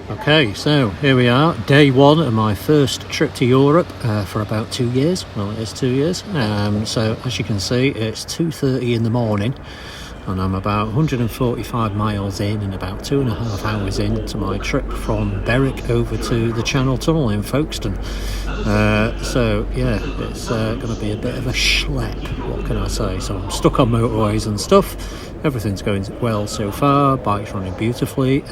Okay, so here we are, day one of my first trip to Europe for about 2 years. Well, it is 2 years. So as you can see, it's 2:30 in the morning and I'm about 145 miles in and about 2.5 hours into my trip from Berwick over to the Channel Tunnel in Folkestone. So yeah, it's going to be a bit of a schlep, what can I say. So I'm stuck on motorways and stuff. Everything's going well so far, bike's running beautifully,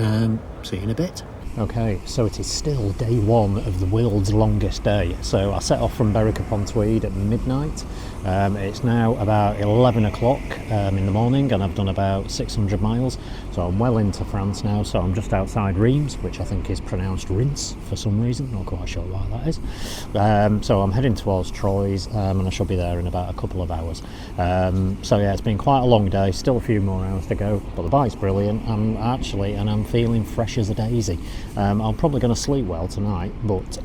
see you in a bit. Okay, so it is still day one of the world's longest day. So I set off from Berwick upon Tweed at midnight. It's now about 11 o'clock in the morning and I've done about 600 miles. So I'm well into France now, so I'm just outside Reims, which I think is pronounced Rinse for some reason, not quite sure why that is. So I'm heading towards Troyes and I shall be there in about a couple of hours. So yeah, it's been quite a long day, still a few more hours to go, but the bike's brilliant. I'm feeling fresh as a daisy. I'm probably going to sleep well tonight, but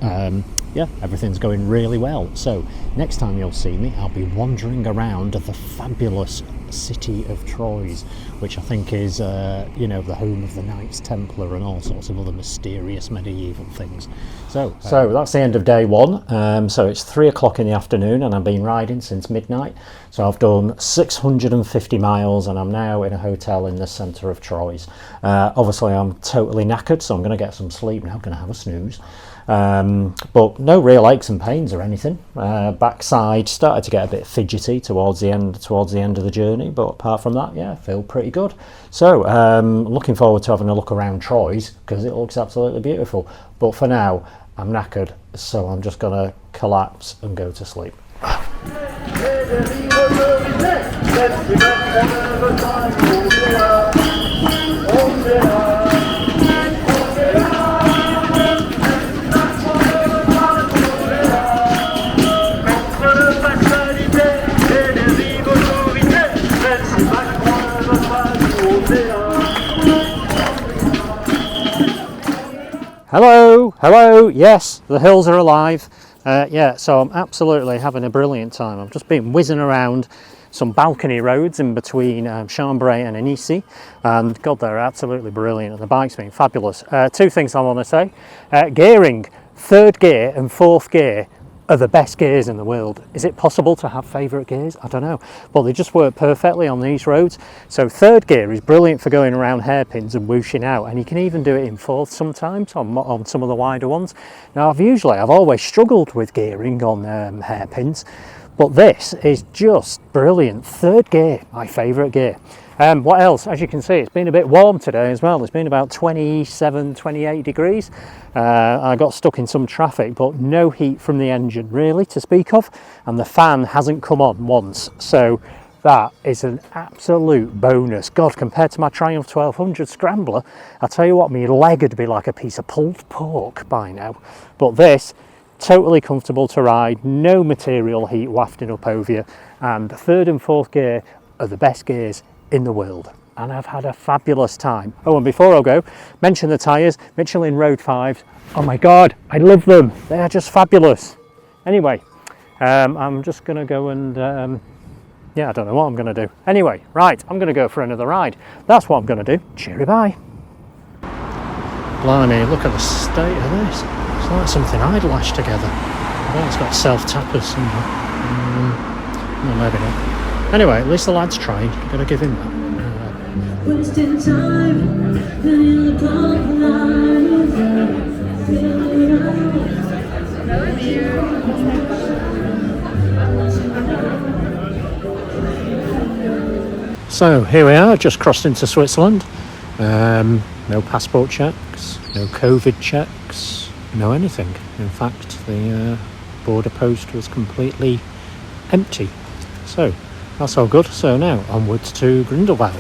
yeah, everything's going really well. So next time you'll see me, I'll be wandering around the fabulous city of Troyes, which I think is you know, the home of the Knights Templar and all sorts of other mysterious medieval things. So that's the end of day one. So it's 3 o'clock in the afternoon and I've been riding since midnight. So I've done 650 miles and I'm now in a hotel in the centre of Troyes. Obviously I'm totally knackered, so I'm going to get some sleep now, going to have a snooze. But no real aches and pains or anything. Backside started to get a bit fidgety towards the end of the journey, but apart from that, yeah, I feel pretty good. So looking forward to having a look around Troyes because it looks absolutely beautiful. But for now, I'm knackered, so I'm just gonna collapse and go to sleep. Hello, yes, the hills are alive. Yeah, so I'm absolutely having a brilliant time. I've just been whizzing around some balcony roads in between Chambray and Annecy, and God, they're absolutely brilliant, and the bike's been fabulous. Two things I want to say. Gearing, third gear and fourth gear are the best gears in the world. Is it possible to have favourite gears? I don't know. Well, they just work perfectly on these roads. So third gear is brilliant for going around hairpins and whooshing out, and you can even do it in fourth sometimes on some of the wider ones. Now I've always struggled with gearing on hairpins, but this is just brilliant. Third gear, my favourite gear. What else? As you can see, it's been a bit warm today as well. It's been about 27, 28 degrees. I got stuck in some traffic, but no heat from the engine really to speak of, and the fan hasn't come on once. So that is an absolute bonus. God, compared to my Triumph 1200 Scrambler, I tell you what, my leg would be like a piece of pulled pork by now. But this, totally comfortable to ride, no material heat wafting up over you, and third and fourth gear are the best gears in the world, and I've had a fabulous time. Oh, and before I go, mention the tyres, Michelin Road 5s. Oh my God, I love them. They are just fabulous. Anyway, I'm just going to go and, yeah, I don't know what I'm going to do. Anyway, right, I'm going to go for another ride. That's what I'm going to do. Cheery bye. Blimey, look at the state of this. It's like something I'd lashed together. I bet it's got self-tappers somewhere. No, maybe not. Anyway, at least the lad's trying. You've got to give him that. Wasting time, so here we are, just crossed into Switzerland. No passport checks, no COVID checks, no anything. In fact, the border post was completely empty. So that's all good. So now onwards to Grindelwald.